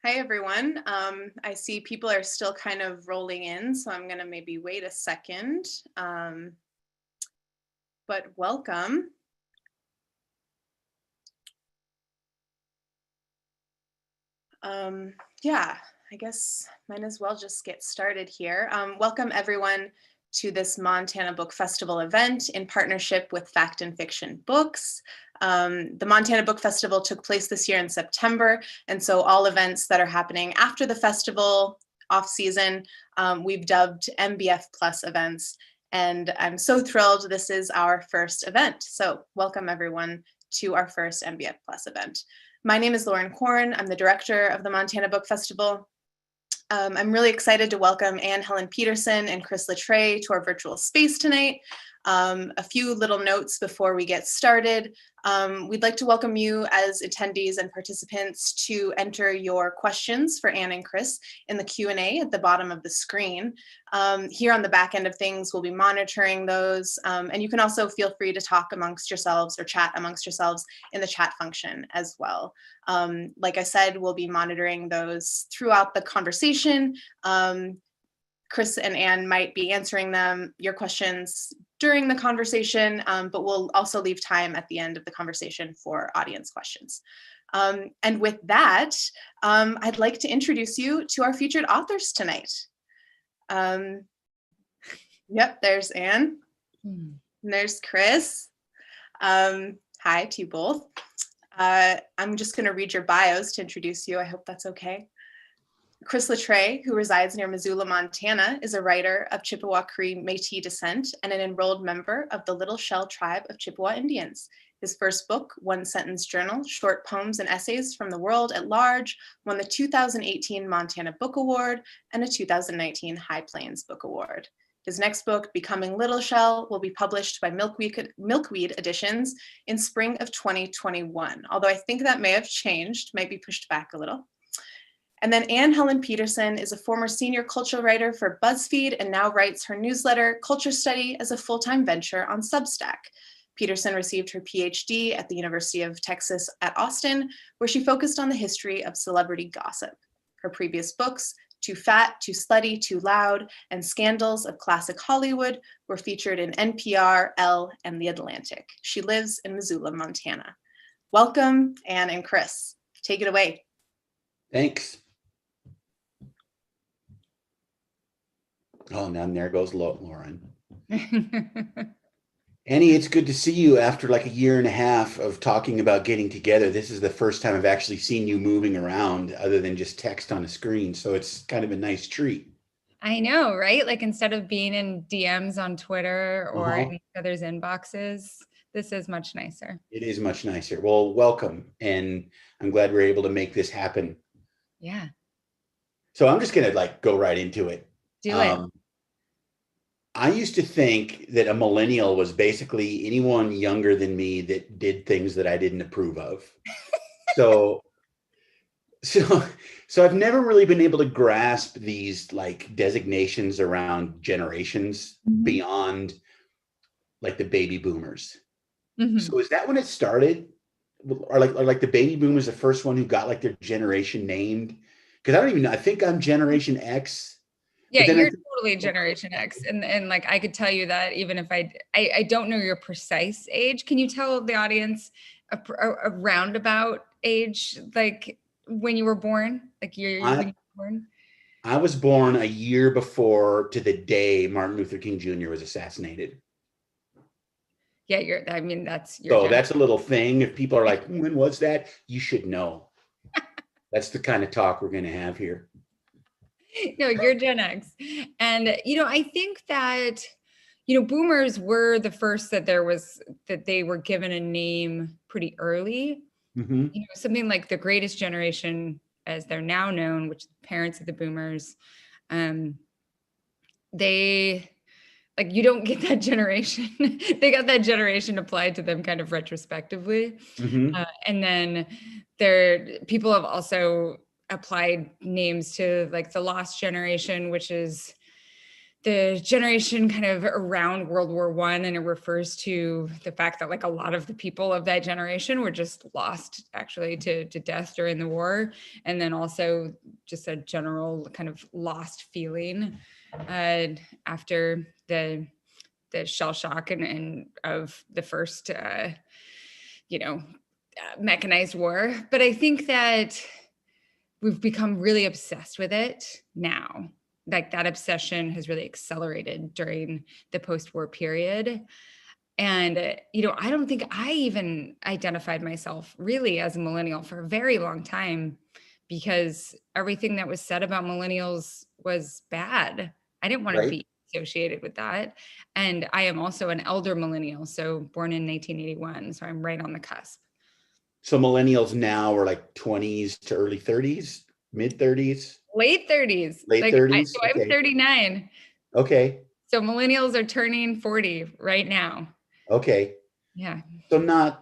Hi, everyone. I see people are still kind of rolling in, so I'm going to maybe wait a second. But welcome. Yeah, I guess might as well just get started here. Welcome, everyone, to this Montana Book Festival event in partnership with Fact and Fiction Books. The Montana Book Festival took place this year in September, and so all events that are happening after the festival off season, we've dubbed MBF Plus events, and I'm so thrilled this is our first event. So welcome everyone to our first MBF Plus event. My name is Lauren Korn. I'm the director of the Montana Book Festival. I'm really excited to welcome Helen Petersen and Chris Latreille to our virtual space tonight. A few little notes before we get started. We'd like to welcome you as attendees and participants to enter your questions for Anne and Chris in the Q&A at the bottom of the screen. Here on the back end of things, we'll be monitoring those, and you can also feel free to talk amongst yourselves or chat amongst yourselves in the chat function as well. Like I said, we'll be monitoring those throughout the conversation. Chris and Anne might be answering your questions during the conversation, but we'll also leave time at the end of the conversation for audience questions. And with that, I'd like to introduce you to our featured authors tonight. Yep, there's Anne. And there's Chris. Hi to you both. I'm just going to read your bios to introduce you. I hope that's okay. Chris Latreille, who resides near Missoula, Montana, is a writer of Chippewa Cree Métis descent and an enrolled member of the Little Shell tribe of Chippewa Indians. His first book, One Sentence Journal, Short Poems and Essays from the World at Large, won the 2018 Montana Book Award and a 2019 High Plains Book Award. His next book, Becoming Little Shell, will be published by Milkweed Editions in spring of 2021, although I think that may have changed, might be pushed back a little. And then Helen Petersen is a former senior cultural writer for BuzzFeed and now writes her newsletter, Culture Study, as a full-time venture on Substack. Petersen received her PhD at the University of Texas at Austin, where she focused on the history of celebrity gossip. Her previous books, Too Fat, Too Slutty, Too Loud, and Scandals of Classic Hollywood were featured in NPR, Elle, and The Atlantic. She lives in Missoula, Montana. Welcome, Anne and Chris. Take it away. Thanks. Oh, now there goes Lauren. Annie, it's good to see you after like a year and a half of talking about getting together. This is the first time I've actually seen you moving around other than just text on a screen. So it's kind of a nice treat. I know, right? Like instead of being in DMs on Twitter or in each other's inboxes, this is much nicer. It is much nicer. Well, welcome. And I'm glad we're able to make this happen. Yeah. So I'm just going to go right into it. Do it. I used to think that a millennial was basically anyone younger than me that did things that I didn't approve of. So I've never really been able to grasp these designations around generations beyond the baby boomers. So is that when it started? Or like the baby boomers, the first one who got their generation named? Because I don't even know. I think I'm Generation X. Yeah, you're totally Generation X. And I could tell you that even if I don't know your precise age. Can you tell the audience a roundabout age, when you were born? When you were born? I was born a year before to the day Martin Luther King Jr. was assassinated. Yeah, that's so that's a little thing. If people are like, when was that? You should know. That's the kind of talk we're going to have here. No, you're Gen X. And, I think that, boomers were the first that they were given a name pretty early. Something like the greatest generation, as they're now known, which the parents of the boomers, they, you don't get that generation. They got that generation applied to them kind of retrospectively. And then people have also applied names to the lost generation, which is the generation kind of around World War I, and it refers to the fact that like a lot of the people of that generation were just lost actually to death during the war. And then also just a general kind of lost feeling after the shell shock and of the first, mechanized war. But I think that we've become really obsessed with it now. Like that obsession has really accelerated during the post-war period. And, I don't think I even identified myself really as a millennial for a very long time, because everything that was said about millennials was bad. I didn't want to be associated with that. And I am also an elder millennial, so born in 1981. So I'm right on the cusp. So millennials now are like 20s to early 30s, mid 30s? Late 30s. Late 30s? So I'm 39. Okay. So millennials are turning 40 right now. Okay. Yeah. So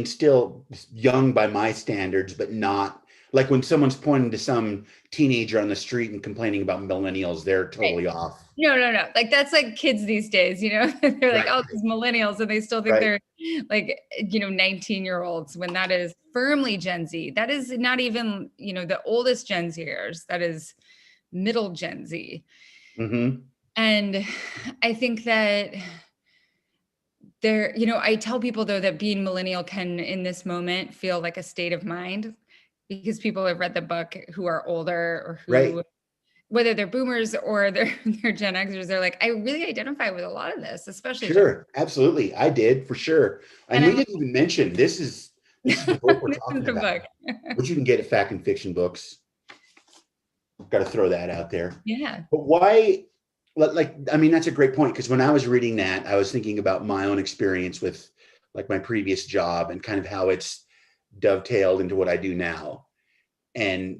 still young by my standards, but not like when someone's pointing to some teenager on the street and complaining about millennials, they're totally off. No. Like that's like kids these days, they're like, oh, these millennials, and they still think they're like, 19-year-olds, when that is firmly Gen Z. That is not even, the oldest Gen Zers. That is middle Gen Z. Mm-hmm. And I think that I tell people though that being millennial can in this moment feel like a state of mind, because people have read the book who are older or who, whether they're boomers or they're Gen Xers, they're like, I really identify with a lot of this, especially. Sure. Absolutely. I did for sure. And we didn't even mention, this is the book we're talking about, which you can get at Fact and Fiction Books. Got to throw that out there. Yeah. But why, that's a great point. Because when I was reading that, I was thinking about my own experience with like my previous job and kind of how it's dovetailed into what I do now. And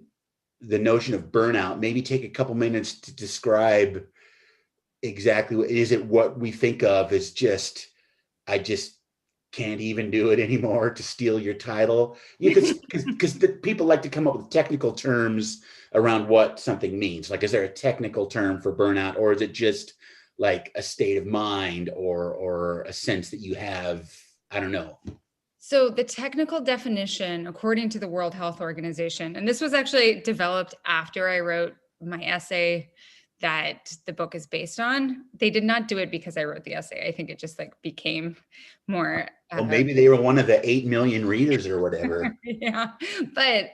the notion of burnout, maybe take a couple minutes to describe exactly what we think of as just, I just can't even do it anymore, to steal your title. Because people like to come up with technical terms around what something means. Like, is there a technical term for burnout, or is it just like a state of mind or a sense that you have? I don't know. So the technical definition, according to the World Health Organization, and this was actually developed after I wrote my essay that the book is based on. They did not do it because I wrote the essay. I think it just like became more. Well, maybe they were one of the 8 million readers or whatever. Yeah, but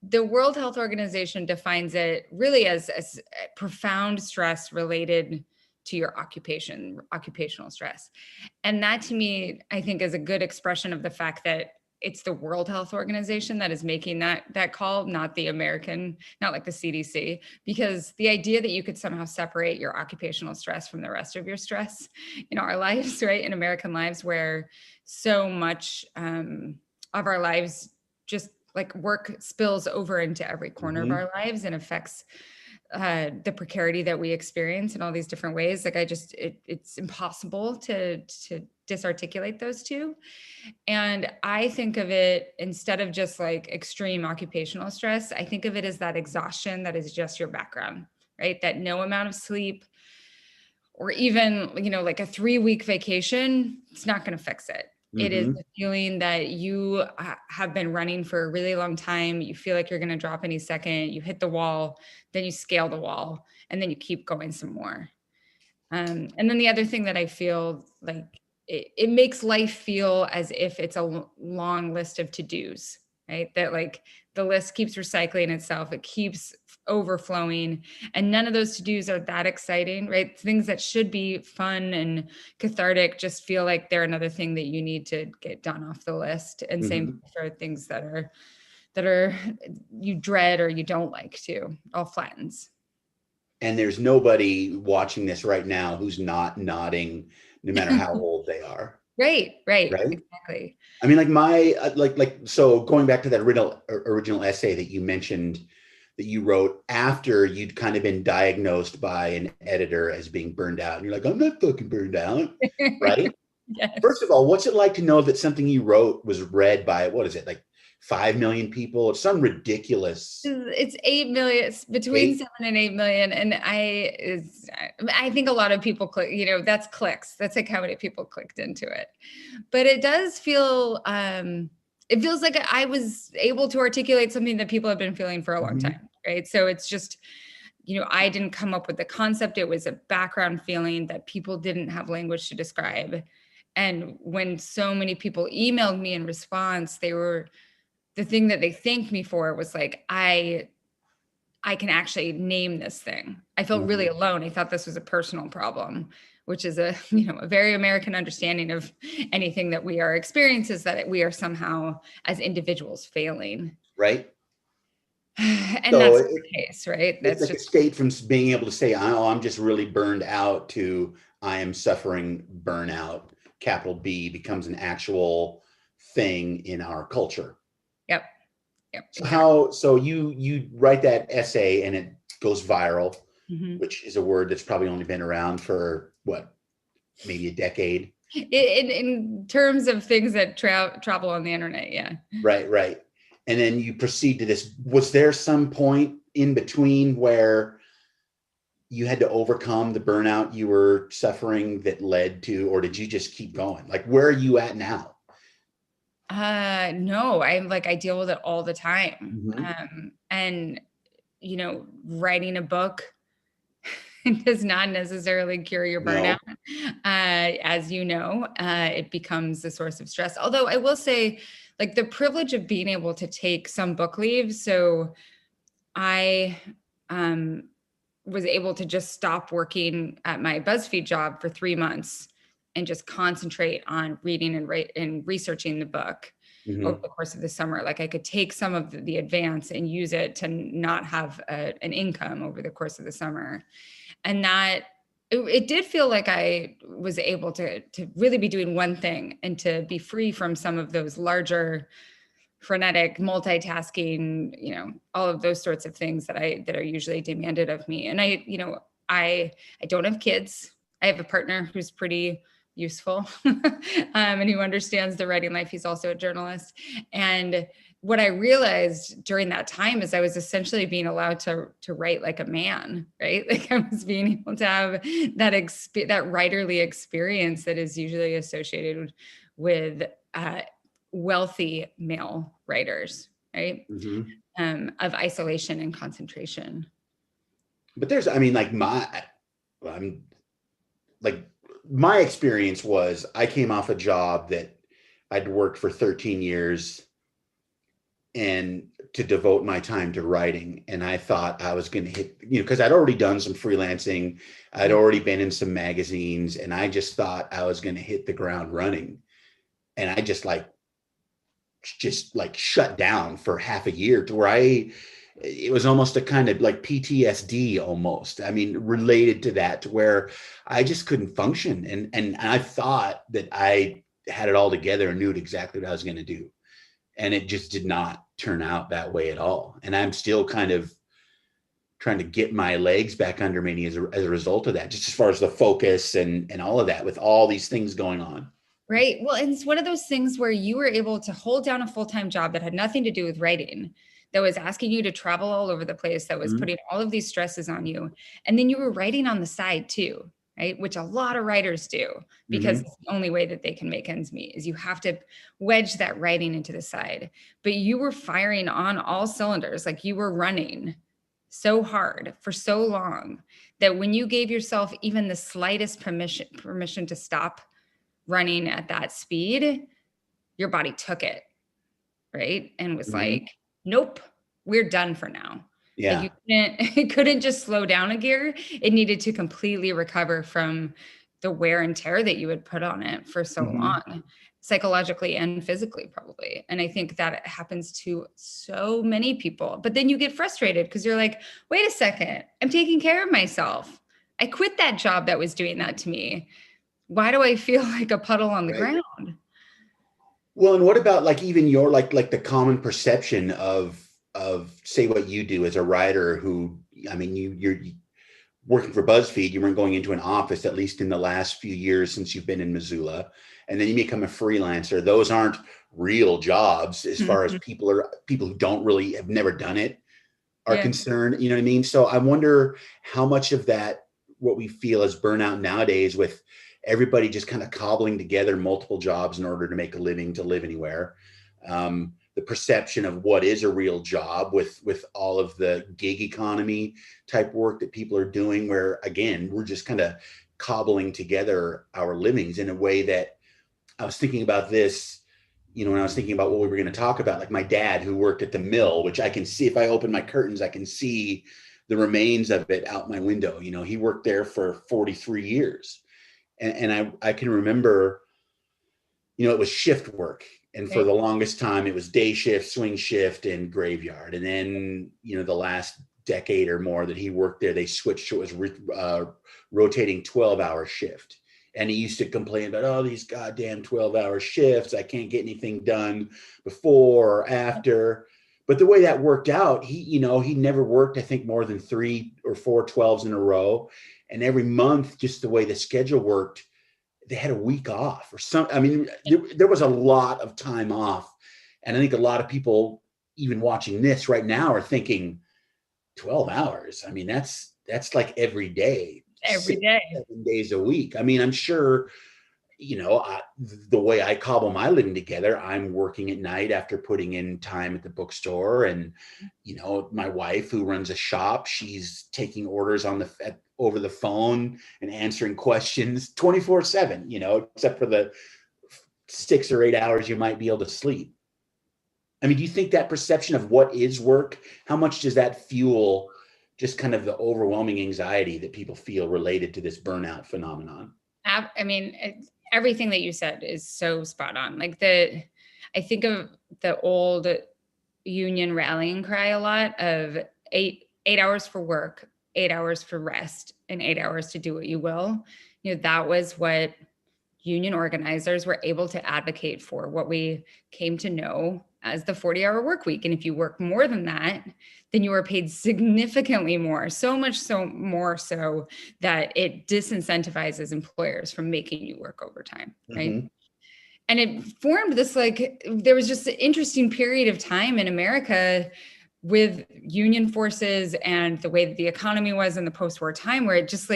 the World Health Organization defines it really as profound stress related to your occupational stress. And that to me, I think is a good expression of the fact that it's the World Health Organization that is making that call, not the American, not like the CDC, because the idea that you could somehow separate your occupational stress from the rest of your stress in our lives, right? In American lives, where so much of our lives just like work spills over into every corner of our lives and affects the precarity that we experience in all these different ways. Like it's impossible to disarticulate those two. And I think of it, instead of just like extreme occupational stress, I think of it as that exhaustion that is just your background, right? That no amount of sleep or even, like a 3-week vacation, it's not going to fix it. It is the feeling that you have been running for a really long time. You feel like you're going to drop any second. You hit the wall, then you scale the wall, and then you keep going some more. And then the other thing that I feel like it makes life feel as if it's a long list of to-dos, right? That like the list keeps recycling itself. It keeps overflowing, and none of those to-dos are that exciting, right? Things that should be fun and cathartic just feel like they're another thing that you need to get done off the list. And same for things that are you dread or you don't like to, all flattens. And there's nobody watching this right now who's not nodding, no matter how old they are. Right, exactly. I mean, like my so going back to that original essay that you mentioned that you wrote after you'd kind of been diagnosed by an editor as being burned out, and you're like, I'm not fucking burned out, right? Yes. First of all, what's it like to know that something you wrote was read by, what is it, like 5 million people. It's some ridiculous. It's 8 million, it's between 7 and 8 million. And I think a lot of people click, that's clicks. That's like how many people clicked into it. But it does feel, it feels like I was able to articulate something that people have been feeling for a long time, right? So it's just, I didn't come up with the concept. It was a background feeling that people didn't have language to describe. And when so many people emailed me in response, the thing that they thanked me for was like, I can actually name this thing. I felt really alone. I thought this was a personal problem, which is a very American understanding of anything that we are experiencing, is that we are somehow as individuals failing. Right. And so that's the case, right? That's like just a state from being able to say, oh, I'm just really burned out, to I am suffering burnout, capital B, becomes an actual thing in our culture. Yep. So you write that essay and it goes viral, which is a word that's probably only been around for maybe a decade. In terms of things that travel on the internet, yeah. Right. And then you proceed to this. Was there some point in between where you had to overcome the burnout you were suffering that led to, or did you just keep going? Like, where are you at now? No, I deal with it all the time. And, writing a book does not necessarily cure your burnout. No. As you know, it becomes a source of stress. Although I will say, like, the privilege of being able to take some book leave. So I was able to just stop working at my BuzzFeed job for 3 months and just concentrate on reading and researching the book over the course of the summer. Like, I could take some of the advance and use it to not have an income over the course of the summer. And that it did feel like I was able to really be doing one thing and to be free from some of those larger, frenetic multitasking, all of those sorts of things that are usually demanded of me. And I don't have kids. I have a partner who's pretty useful and who understands the writing life. He's also a journalist. And what I realized during that time is I was essentially being allowed to write like a man, right? Like, I was being able to have that writerly experience that is usually associated with wealthy male writers, right? Of isolation and concentration. But there's, my experience was I came off a job that I'd worked for 13 years and to devote my time to writing. And I thought I was going to hit, because I'd already done some freelancing. I'd already been in some magazines, and I just thought I was going to hit the ground running. And I just shut down for half a year, to where it was almost a kind of like PTSD almost. Related to that, to where I just couldn't function. And I thought that I had it all together and knew exactly what I was going to do. And it just did not turn out that way at all. And I'm still kind of trying to get my legs back under me as a result of that, just as far as the focus and all of that, with all these things going on. Right. Well, and it's one of those things where you were able to hold down a full-time job that had nothing to do with writing, that was asking you to travel all over the place, that was putting all of these stresses on you. And then you were writing on the side too, right? Which a lot of writers do, because it's the only way that they can make ends meet, is you have to wedge that writing into the side. But you were firing on all cylinders. Like, you were running so hard for so long that when you gave yourself even the slightest permission to stop running at that speed, your body took it, right? And was like, nope, we're done for now. Yeah. Like, it couldn't just slow down a gear. It needed to completely recover from the wear and tear that you had put on it for so long, psychologically and physically, probably. And I think that happens to so many people. But then you get frustrated because you're like, wait a second, I'm taking care of myself. I quit that job that was doing that to me. Why do I feel like a puddle on the ground? Well, and what about like even your like the common perception of say what you do as a writer, who, working for BuzzFeed, you weren't going into an office, at least in the last few years since you've been in Missoula. And then you become a freelancer. Those aren't real jobs as far as people who don't really have never done it are concerned. You know what I mean? So I wonder how much of that, what we feel as burnout nowadays, with everybody just kind of cobbling together multiple jobs in order to make a living, to live anywhere. The perception of what is a real job with all of the gig economy type work that people are doing, where again, we're just kind of cobbling together our livings in a way that I was thinking about this, when I was thinking about what we were going to talk about, like my dad who worked at the mill, which I can see, if I open my curtains, I can see the remains of it out my window. He worked there for 43 years. And I can remember, it was shift work. And for the longest time, it was day shift, swing shift, and graveyard. And then, the last decade or more that he worked there, they switched to it was rotating 12-hour shift. And he used to complain about, oh, these goddamn 12-hour shifts. I can't get anything done before or after. But the way that worked out, he never worked, I think, more than 3 or 4 12s in a row. And every month, just the way the schedule worked, they had a week off or something. I mean, there was a lot of time off. And I think a lot of people, even watching this right now, are thinking 12 hours. I mean, that's like every day. Every day. 7 days a week. I mean, I'm sure, the way I cobble my living together, I'm working at night after putting in time at the bookstore. And, my wife who runs a shop, she's taking orders over the phone and answering questions 24/7, except for the 6 or 8 hours you might be able to sleep. I mean, do you think that perception of what is work, how much does that fuel just kind of the overwhelming anxiety that people feel related to this burnout phenomenon? I mean, everything that you said is so spot on. Like I think of the old union rallying cry a lot of 8 hours for work, 8 hours for rest, and 8 hours to do what you will. That was what union organizers were able to advocate for, what we came to know as the 40-hour work week. And if you work more than that, then you are paid significantly more, so much so more so that it disincentivizes employers from making you work overtime, right? Mm-hmm. And it formed this, there was just an interesting period of time in America with union forces and the way that the economy was in the post-war time, where it just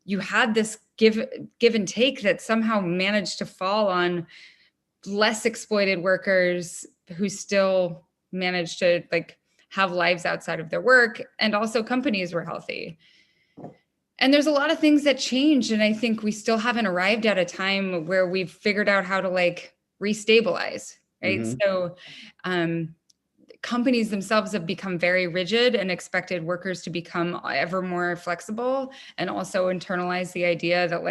you had this give and take that somehow managed to fall on less exploited workers who still managed to have lives outside of their work, and also companies were healthy. And there's a lot of things that changed, and I think we still haven't arrived at a time where we've figured out how to restabilize, right? Mm-hmm. So companies themselves have become very rigid and expected workers to become ever more flexible, and also internalize the idea that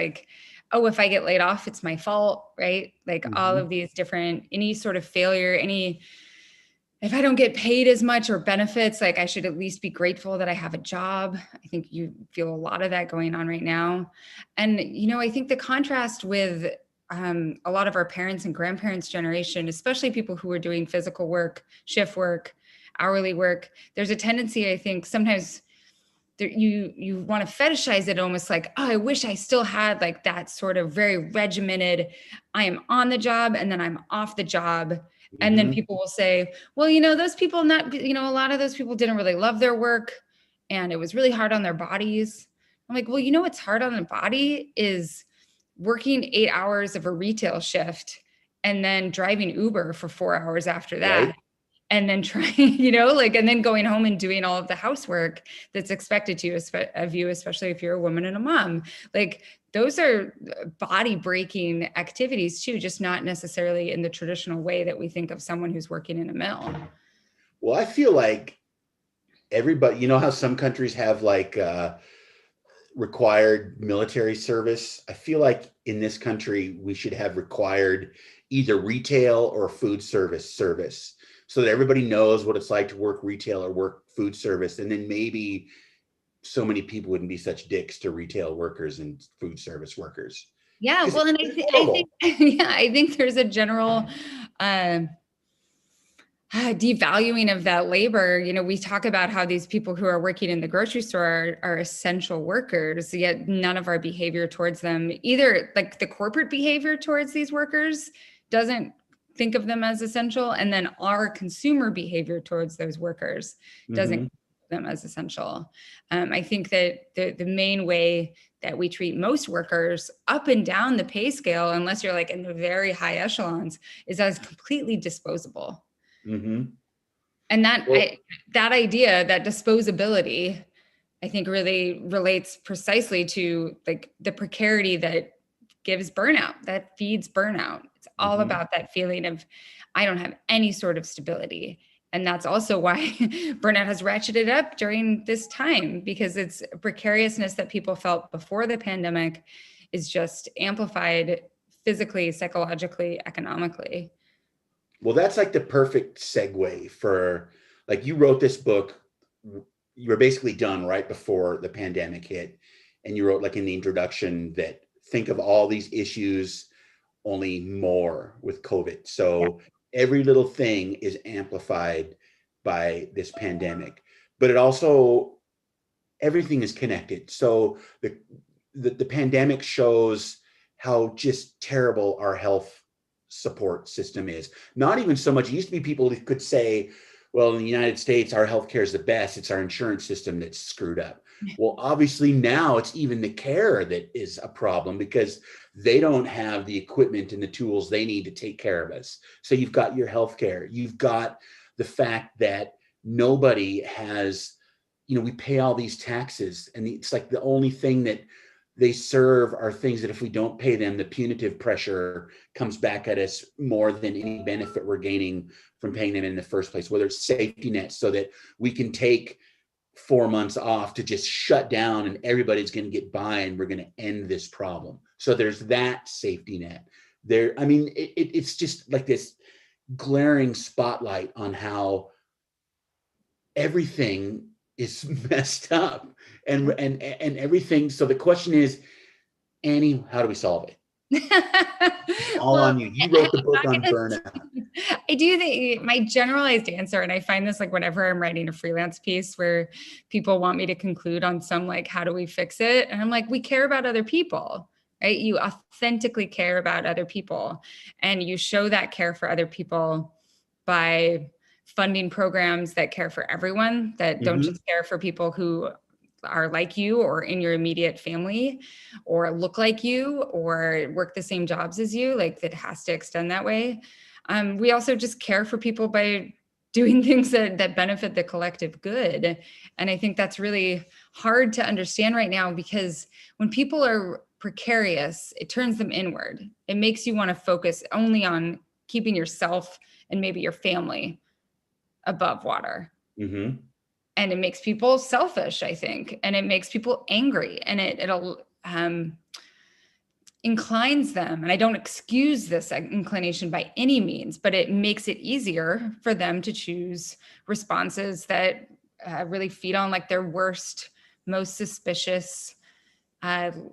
oh, if I get laid off, it's my fault, right? Mm-hmm. All of these different, any sort of failure, if I don't get paid as much or benefits, I should at least be grateful that I have a job. I think you feel a lot of that going on right now. And, I think the contrast with a lot of our parents and grandparents' generation, especially people who are doing physical work, shift work, hourly work, there's a tendency, I think, sometimes you want to fetishize it almost oh, I wish I still had that sort of very regimented, I am on the job and then I'm off the job. Mm-hmm. And then people will say, well, those people a lot of those people didn't really love their work and it was really hard on their bodies. I'm like, well, what's hard on the body is working 8 hours of a retail shift and then driving Uber for 4 hours after that. Right. And then trying, and then going home and doing all of the housework that's expected of you, especially if you're a woman and a mom. Those are body breaking activities too, just not necessarily in the traditional way that we think of someone who's working in a mill. Well, I feel like everybody, how some countries have required military service. I feel like in this country, we should have required either retail or food service so that everybody knows what it's like to work retail or work food service. And then maybe so many people wouldn't be such dicks to retail workers and food service workers. Yeah. Well, and I think there's a general, devaluing of that labor. We talk about how these people who are working in the grocery store are essential workers, yet none of our behavior towards them, either like the corporate behavior towards these workers doesn't think of them as essential, and then our consumer behavior towards those workers doesn't think of them as essential. I think that the main way that we treat most workers up and down the pay scale, unless you're like in the very high echelons, is as completely disposable. And that idea, that disposability, I think really relates precisely to like the precarity that gives burnout, that feeds burnout. It's all about that feeling of, I don't have any sort of stability. And that's also why burnout has ratcheted up during this time, because it's precariousness that people felt before the pandemic is just amplified physically, psychologically, economically. Well, that's like the perfect segue for, like, you wrote this book, you were basically done right before the pandemic hit. And you wrote like in the introduction that think of all these issues, only more with COVID. So every little thing is amplified by this pandemic, but it also, everything is connected. So the pandemic shows how just terrible our health support system is. Not even so much, it used to be people who could say, well, in the United States, our healthcare is the best. It's our insurance system that's screwed up. Well, obviously now it's even the care that is a problem, because they don't have the equipment and the tools they need to take care of us. So you've got your healthcare, you've got the fact that nobody has, we pay all these taxes, and it's like the only thing that they serve are things that if we don't pay them, the punitive pressure comes back at us more than any benefit we're gaining from paying them in the first place, whether it's safety nets so that we can take 4 months off to just shut down and everybody's going to get by and we're going to end this problem. So there's that safety net there. I mean, it's just like this glaring spotlight on how everything is messed up and everything. So the question is, Annie, how do we solve it? All on you. You wrote the book on burnout. I do think my generalized answer, and I find this like whenever I'm writing a freelance piece where people want me to conclude on some like, how do we fix it? And I'm like, we care about other people, right? You authentically care about other people, and you show that care for other people by funding programs that care for everyone, that don't just care for people who are like you or in your immediate family or look like you or work the same jobs as you. Like, that has to extend that way. We also just care for people by doing things that benefit the collective good. And I think that's really hard to understand right now, because when people are precarious, it turns them inward. It makes you want to focus only on keeping yourself and maybe your family above water. And it makes people selfish, I think, and it makes people angry, and it'll inclines them. And I don't excuse this inclination by any means, but it makes it easier for them to choose responses that really feed on like their worst, most suspicious, most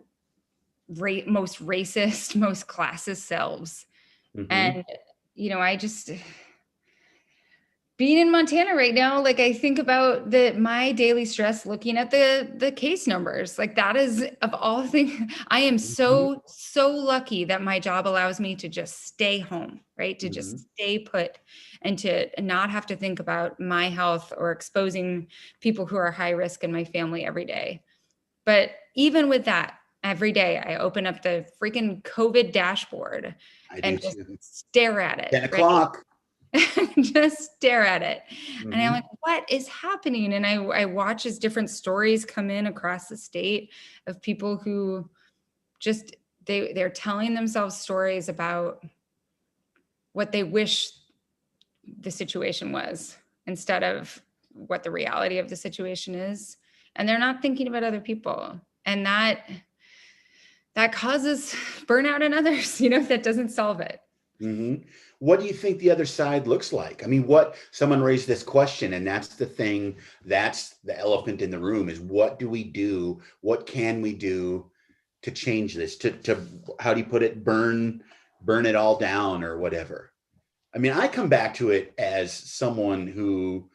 racist, most classist selves. And, I just... being in Montana right now, like I think about my daily stress looking at the case numbers. Like, that is, of all things, I am so lucky that my job allows me to just stay home, right? To just stay put and to not have to think about my health or exposing people who are high risk in my family every day. But even with that, every day I open up the freaking COVID dashboard and just stare at it. 10 o'clock. Right? Just stare at it. And I'm like, what is happening? And I watch as different stories come in across the state of people who just, they're telling themselves stories about what they wish the situation was instead of what the reality of the situation is. And they're not thinking about other people. And that causes burnout in others, that doesn't solve it. What do you think the other side looks like? I mean, someone raised this question, and that's the thing, that's the elephant in the room, is what do we do? What can we do to change this? To how do you put it? Burn it all down or whatever. I mean, I come back to it as someone who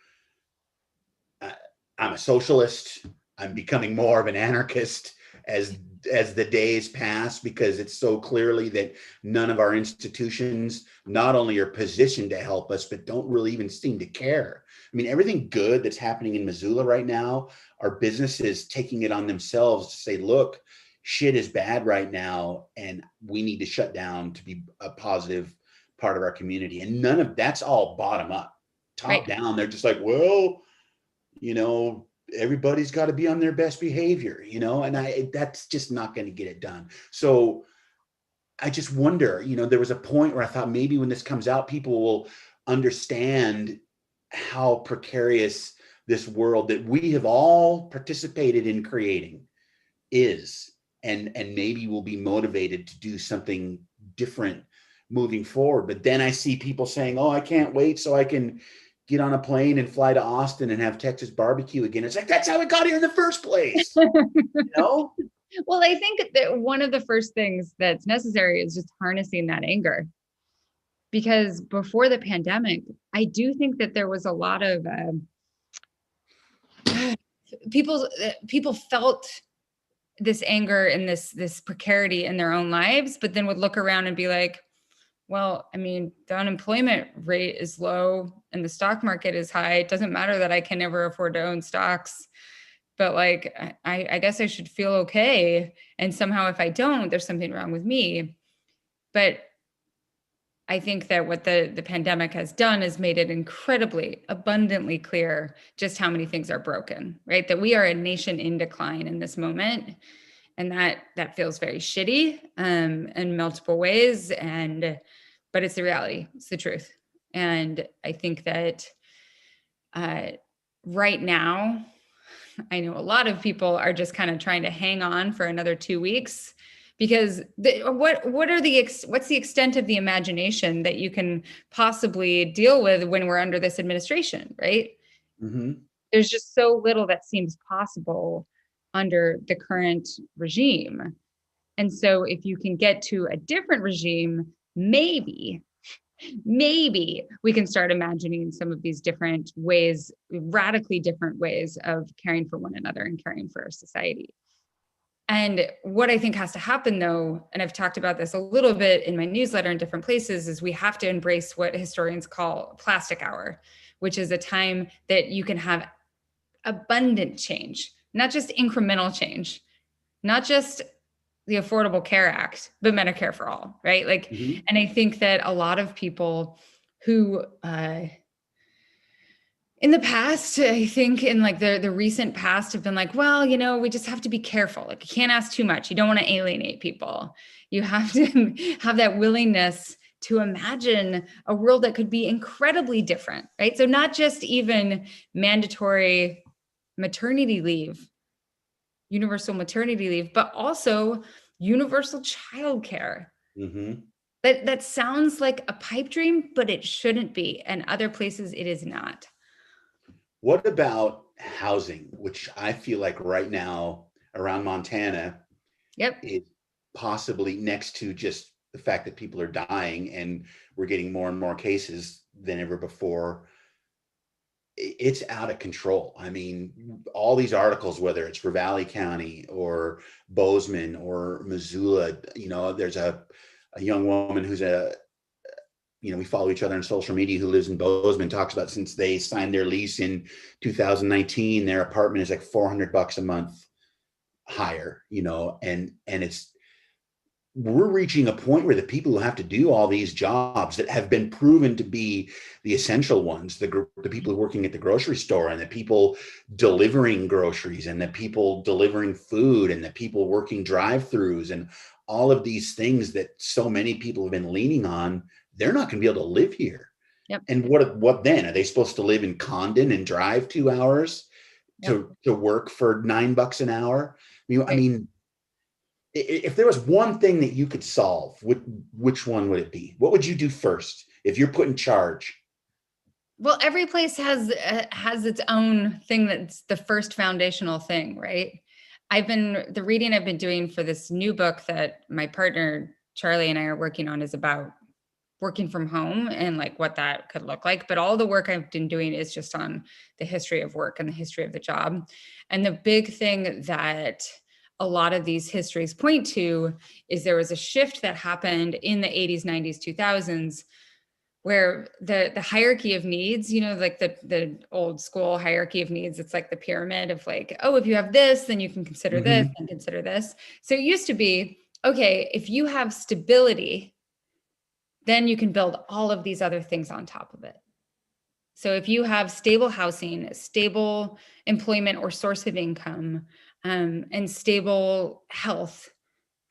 I'm a socialist. I'm becoming more of an anarchist as the days pass, because it's so clearly that none of our institutions not only are positioned to help us, but don't really even seem to care. I mean, everything good that's happening in Missoula right now are businesses taking it on themselves to say, look, shit is bad right now, and we need to shut down to be a positive part of our community. And none of that's all bottom up. Top down, they're just like, well, everybody's got to be on their best behavior, and that's just not going to get it done. So I just wonder, there was a point where I thought maybe when this comes out, people will understand how precarious this world that we have all participated in creating is, and maybe we'll be motivated to do something different moving forward. But then I see people saying, oh, I can't wait so I can get on a plane and fly to Austin and have Texas barbecue again. It's like, that's how it got here in the first place. Well, I think that one of the first things that's necessary is just harnessing that anger. Because before the pandemic, I do think that there was a lot of people felt this anger and this precarity in their own lives, but then would look around and be like, well, I mean, the unemployment rate is low and the stock market is high. It doesn't matter that I can never afford to own stocks, but like, I guess I should feel okay. And somehow if I don't, there's something wrong with me. But I think that what the pandemic has done is made it incredibly abundantly clear just how many things are broken, right? That we are a nation in decline in this moment. And that feels very shitty in multiple ways. But it's the reality, it's the truth. And I think that right now, I know a lot of people are just kind of trying to hang on for another 2 weeks, because what's the extent of the imagination that you can possibly deal with when we're under this administration, right? Mm-hmm. There's just so little that seems possible under the current regime. And so if you can get to a different regime, maybe we can start imagining some of these different ways, radically different ways of caring for one another and caring for our society. And what I think has to happen, though, and I've talked about this a little bit in my newsletter in different places, is we have to embrace what historians call plastic hour, which is a time that you can have abundant change, not just incremental change, not just the Affordable Care Act, but Medicare for all, right? Like, mm-hmm. And I think that a lot of people who, in the past, I think in like the recent past have been like, well, we just have to be careful. Like, you can't ask too much. You don't want to alienate people. You have to have that willingness to imagine a world that could be incredibly different, right? So not just even mandatory maternity leave, universal maternity leave, but also universal childcare. Mm-hmm. That sounds like a pipe dream, but it shouldn't be. And other places it is not. What about housing, which I feel like right now around Montana, is possibly, next to just the fact that people are dying and we're getting more and more cases than ever before, it's out of control. I mean, all these articles, whether it's for Valley County or Bozeman or Missoula, there's a young woman who's we follow each other on social media, who lives in Bozeman, talks about since they signed their lease in 2019, their apartment is like $400 a month higher, and we're reaching a point where the people who have to do all these jobs that have been proven to be the essential ones, the people working at the grocery store, and the people delivering groceries, and the people delivering food, and the people working drive-throughs, and all of these things that so many people have been leaning on, they're not going to be able to live here. Yep. And what then? Are they supposed to live in Condon and drive 2 hours to work for $9 an hour? I mean, if there was one thing that you could solve, which one would it be? What would you do first if you're put in charge? Well, every place has its own thing that's the first foundational thing, right? The reading I've been doing for this new book that my partner Charlie and I are working on is about working from home and like what that could look like. But all the work I've been doing is just on the history of work and the history of the job. And the big thing that a lot of these histories point to is there was a shift that happened in the 80s, 90s, 2000s, where the hierarchy of needs, you know, like the old school hierarchy of needs, it's like the pyramid of like, oh, if you have this, then you can consider this and consider this. So it used to be, okay, if you have stability, then you can build all of these other things on top of it. So if you have stable housing, stable employment or source of income, and stable health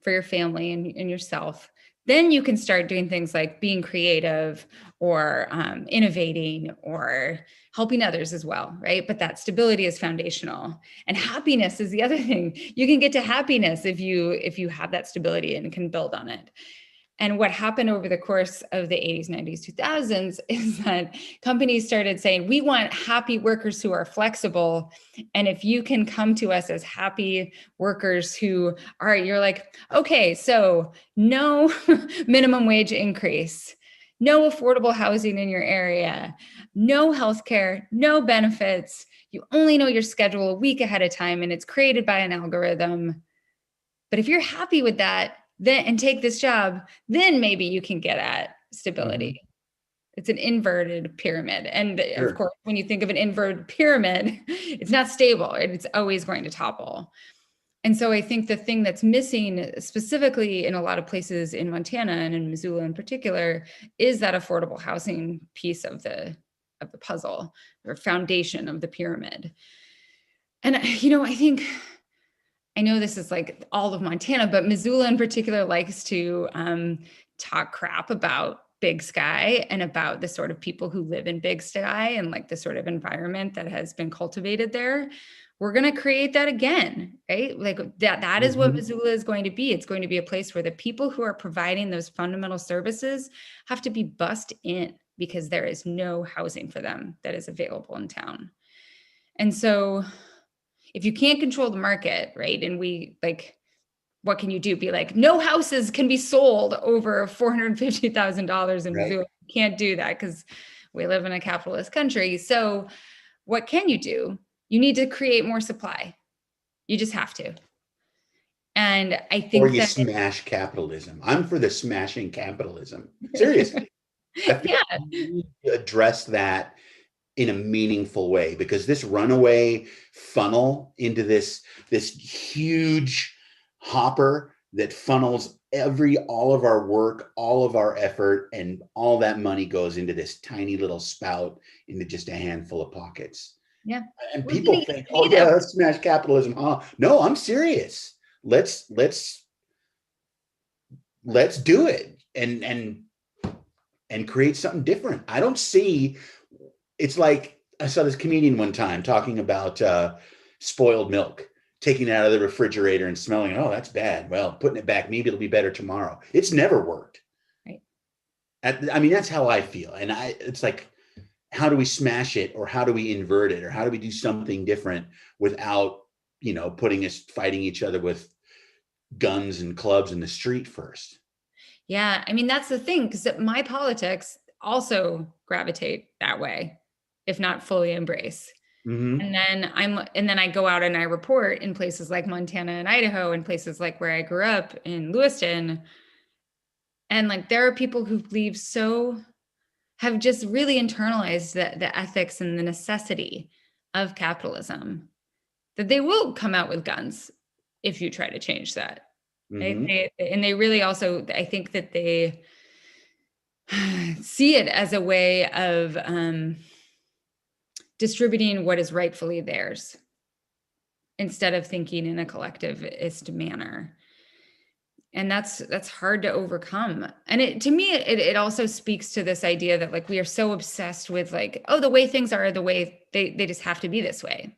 for your family and yourself, then you can start doing things like being creative or innovating or helping others as well, right? But that stability is foundational. And happiness is the other thing. You can get to happiness if you have that stability and can build on it. And what happened over the course of the 80s, 90s, 2000s is that companies started saying, we want happy workers who are flexible. And if you can come to us as happy workers who are, you're like, okay, so no minimum wage increase, no affordable housing in your area, no healthcare, no benefits. You only know your schedule a week ahead of time and it's created by an algorithm. But if you're happy with that, then and take this job, then maybe you can get at stability. It's an inverted pyramid. And of course, when you think of an inverted pyramid, it's not stable. It's always going to topple. And so I think the thing that's missing specifically in a lot of places in Montana and in Missoula in particular is that affordable housing piece of the puzzle or foundation of the pyramid. And, you know, I know this is like all of Montana, but Missoula in particular likes to talk crap about Big Sky and about the sort of people who live in Big Sky and like the sort of environment that has been cultivated there. We're going to create that again, right? Like that is what Missoula is going to be. It's going to be a place where the people who are providing those fundamental services have to be bussed in because there is no housing for them that is available in town. And so if you can't control the market, right? And we like, what can you do? Be like, no houses can be sold over $450,000 in Missoula. You can't do that because we live in a capitalist country. So what can you do? You need to create more supply. You just have to. And I think or you smash capitalism. I'm for the smashing capitalism. Seriously. I feel like we need to address that in a meaningful way, because this runaway funnel into this huge hopper that funnels all of our work, all of our effort, and all that money goes into this tiny little spout into just a handful of pockets. Yeah. And people think, oh yeah, let's smash capitalism. Huh? No, I'm serious. Let's do it and create something different. I don't see. It's like I saw this comedian one time talking about spoiled milk, taking it out of the refrigerator and smelling it. Oh, that's bad. Well, putting it back, maybe it'll be better tomorrow. It's never worked. Right. I mean, that's how I feel. And it's like, how do we smash it, or how do we invert it, or how do we do something different without, putting us fighting each other with guns and clubs in the street first? Yeah. I mean, that's the thing, because my politics also gravitate that way, if not fully embrace. And then I go out and I report in places like Montana and Idaho, and places like where I grew up in Lewiston. And like, there are people who have just really internalized the ethics and the necessity of capitalism, that they will come out with guns if you try to change that. Right? They really also, I think that they see it as a way of distributing what is rightfully theirs, instead of thinking in a collectivist manner. And that's hard to overcome. And to me, it also speaks to this idea that like, we are so obsessed with like, oh, the way things are, the way they just have to be this way.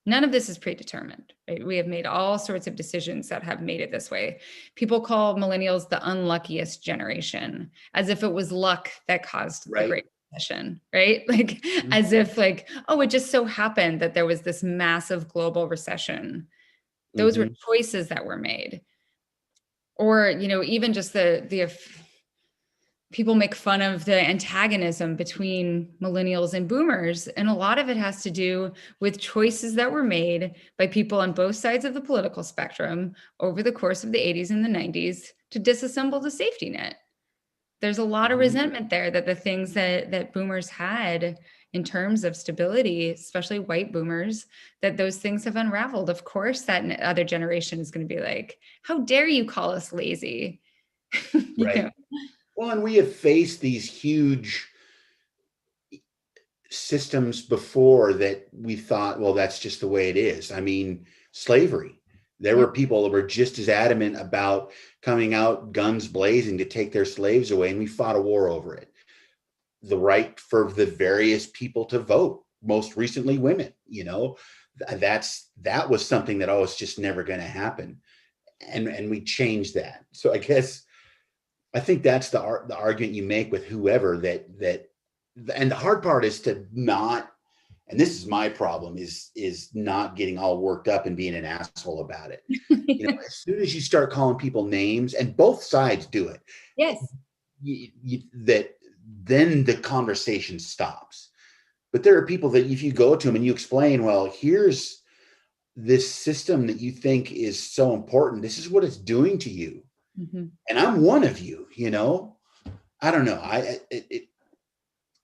None of this is predetermined, right? We have made all sorts of decisions that have made it this way. People call millennials the unluckiest generation, as if it was luck that caused the Great Recession, right? Like, as if like, oh, it just so happened that there was this massive global recession. Those were choices that were made. Or, even just the people make fun of the antagonism between millennials and boomers. And a lot of it has to do with choices that were made by people on both sides of the political spectrum over the course of the 80s and the 90s to disassemble the safety net. There's a lot of resentment there that the things that boomers had in terms of stability, especially white boomers, that those things have unraveled. Of course, that other generation is going to be like, how dare you call us lazy? Right. Know? Well, and we have faced these huge systems before that we thought, well, that's just the way it is. I mean, slavery. There were people that were just as adamant about coming out guns blazing to take their slaves away, and we fought a war over it. The right for the various people to vote, most recently women, that was something that was just never going to happen. And we changed that. So I think that's the argument you make with whoever that and the hard part is to not, and this is my problem, is not getting all worked up and being an asshole about it. As soon as you start calling people names, and both sides do it, yes, then the conversation stops. But there are people that if you go to them and you explain, well, here's this system that you think is so important, this is what it's doing to you. Mm-hmm. And I'm one of you, I don't know.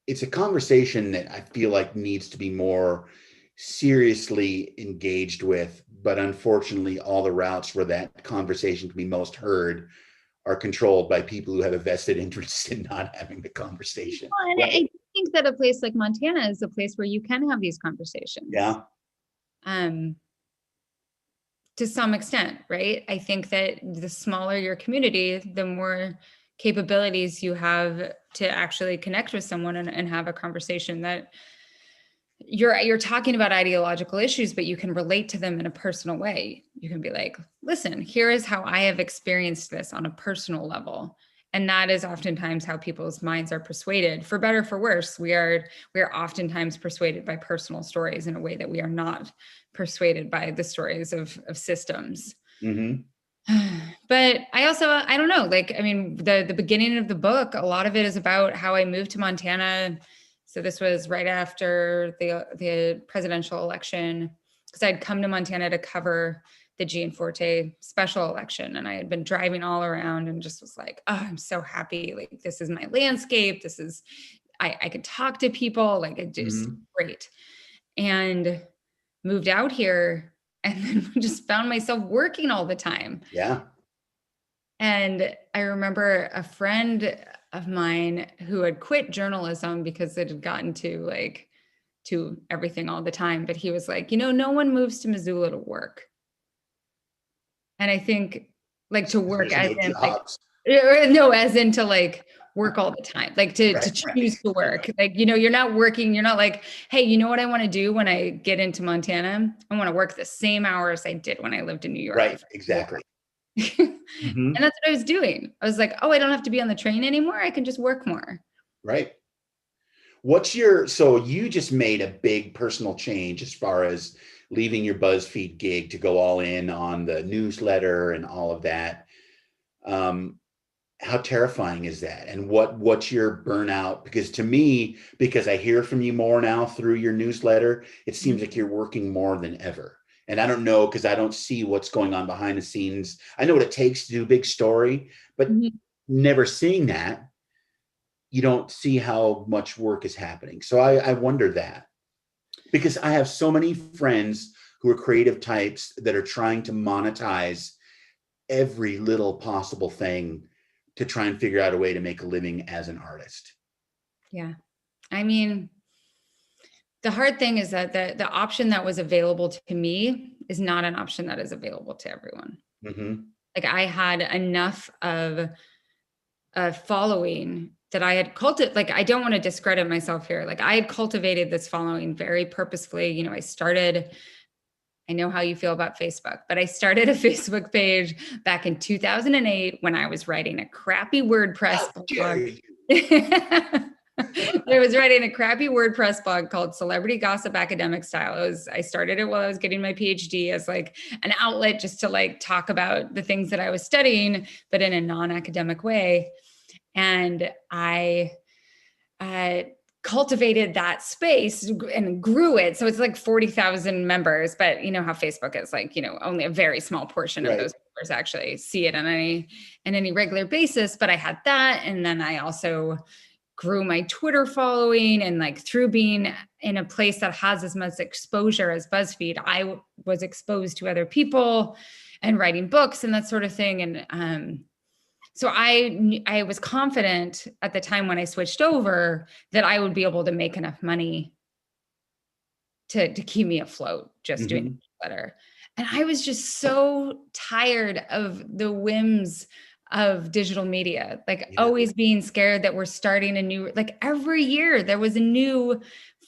It's a conversation that I feel like needs to be more seriously engaged with, but unfortunately, all the routes where that conversation can be most heard are controlled by people who have a vested interest in not having the conversation. Well, and I think that a place like Montana is a place where you can have these conversations. Yeah. To some extent, right? I think that the smaller your community, the more capabilities you have to actually connect with someone and have a conversation that you're talking about ideological issues, but you can relate to them in a personal way. You can be like, listen, here is how I have experienced this on a personal level. And that is oftentimes how people's minds are persuaded. For better, for worse, we are oftentimes persuaded by personal stories in a way that we are not persuaded by the stories of systems. Mm-hmm. But I don't know, the beginning of the book, a lot of it is about how I moved to Montana. So this was right after the presidential election, because I'd come to Montana to cover the Gianforte special election. And I had been driving all around and just was like, oh, I'm so happy. Like, this is my landscape. This is, I could talk to people, like it just great. And moved out here and then just found myself working all the time. Yeah. And I remember a friend of mine who had quit journalism because it had gotten to everything all the time. But he was like, no one moves to Missoula to work. And I think to work as in as in to work all the time, to choose to work. You're not working. You're not like, hey, you know what I want to do when I get into Montana? I want to work the same hours I did when I lived in New York. Right. Exactly. And that's what I was doing. I was like, oh, I don't have to be on the train anymore. I can just work more. Right. So you just made a big personal change as far as leaving your BuzzFeed gig to go all in on the newsletter and all of that. How terrifying is that? And what's your burnout? Because to me, because I hear from you more now through your newsletter, it seems like you're working more than ever. And I don't know, because I don't see what's going on behind the scenes. I know what it takes to do a big story, but never seeing that, you don't see how much work is happening. So I wonder that, because I have so many friends who are creative types that are trying to monetize every little possible thing to try and figure out a way to make a living as an artist. Yeah. I mean, the hard thing is that the option that was available to me is not an option that is available to everyone. Mm-hmm. I had enough of a following that I had cultivated. I don't want to discredit myself here. I had cultivated this following very purposefully. I know how you feel about Facebook, but I started a Facebook page back in 2008 when I was writing a crappy WordPress blog. I was writing a crappy WordPress blog called Celebrity Gossip Academic Style. I started it while I was getting my PhD as an outlet just to talk about the things that I was studying, but in a non-academic way. And I cultivated that space and grew it. So it's like 40,000 members, but you know how Facebook is, like, you know, only a very small portion of those members actually see it on any regular basis. But I had that. And then I also grew my Twitter following, and like through being in a place that has as much exposure as BuzzFeed, I was exposed to other people and writing books and that sort of thing. And so I was confident at the time when I switched over that I would be able to make enough money to keep me afloat just doing the newsletter. And I was just so tired of the whims of digital media, like always being scared that we're starting a new, like every year there was a new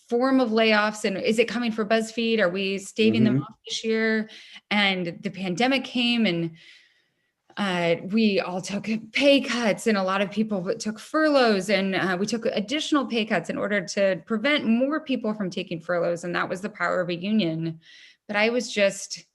form of layoffs. And is it coming for BuzzFeed? Are we staving them off this year? And the pandemic came, and we all took pay cuts, and a lot of people took furloughs, and we took additional pay cuts in order to prevent more people from taking furloughs. And that was the power of a union. But I was just,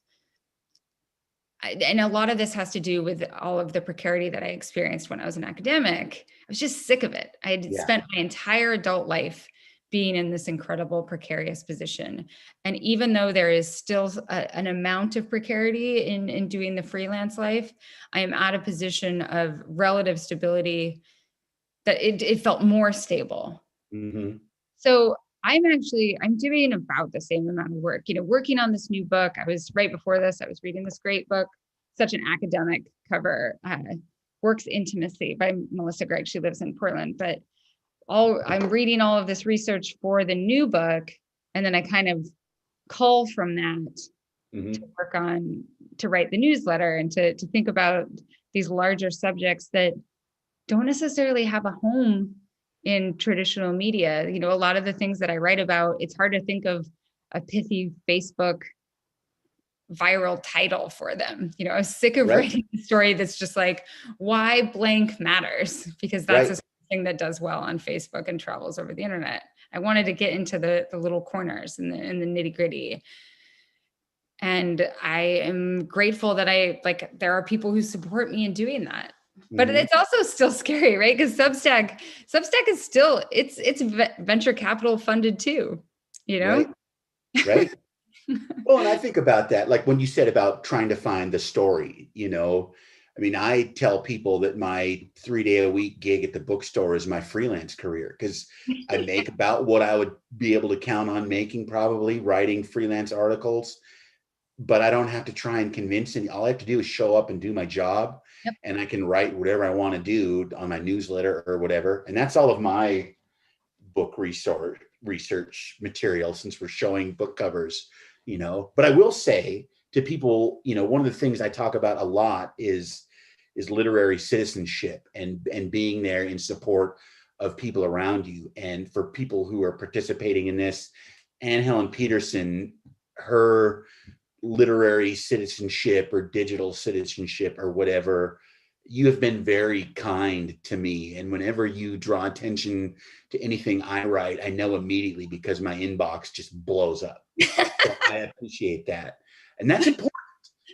and a lot of this has to do with all of the precarity that I experienced when I was an academic. I was just sick of it. I had spent my entire adult life being in this incredible precarious position. And even though there is still an amount of precarity in doing the freelance life, I am at a position of relative stability that it felt more stable. So I'm doing about the same amount of work, you know, working on this new book. Right before this, I was reading this great book, such an academic cover, Works Intimacy by Melissa Gregg. She lives in Portland, but I'm reading all of this research for the new book. And then I kind of cull from that to work on, to write the newsletter and to think about these larger subjects that don't necessarily have a home in traditional media. You know, a lot of the things that I write about, it's hard to think of a pithy Facebook viral title for them. You know, I was sick of writing a story that's just like, why blank matters, because that's a thing that does well on Facebook and travels over the internet. I wanted to get into the little corners and the nitty gritty. And I am grateful that there are people who support me in doing that. But it's also still scary, right? Because Substack is still, it's venture capital funded too, you know? Right. Well, and I think about that, like when you said about trying to find the story, you know, I mean, I tell people that my 3-day-a-week gig at the bookstore is my freelance career, because I make about what I would be able to count on making, probably writing freelance articles, but I don't have to try and convince any. All I have to do is show up and do my job, and I can write whatever I want to do on my newsletter or whatever. And that's all of my book research material, since we're showing book covers, you know. But I will say to people, you know, one of the things I talk about a lot is literary citizenship and being there in support of people around you. And for people who are participating in this, Helen Petersen, her literary citizenship or digital citizenship or whatever, you have been very kind to me. And whenever you draw attention to anything I write, I know immediately, because my inbox just blows up. So I appreciate that. And that's important,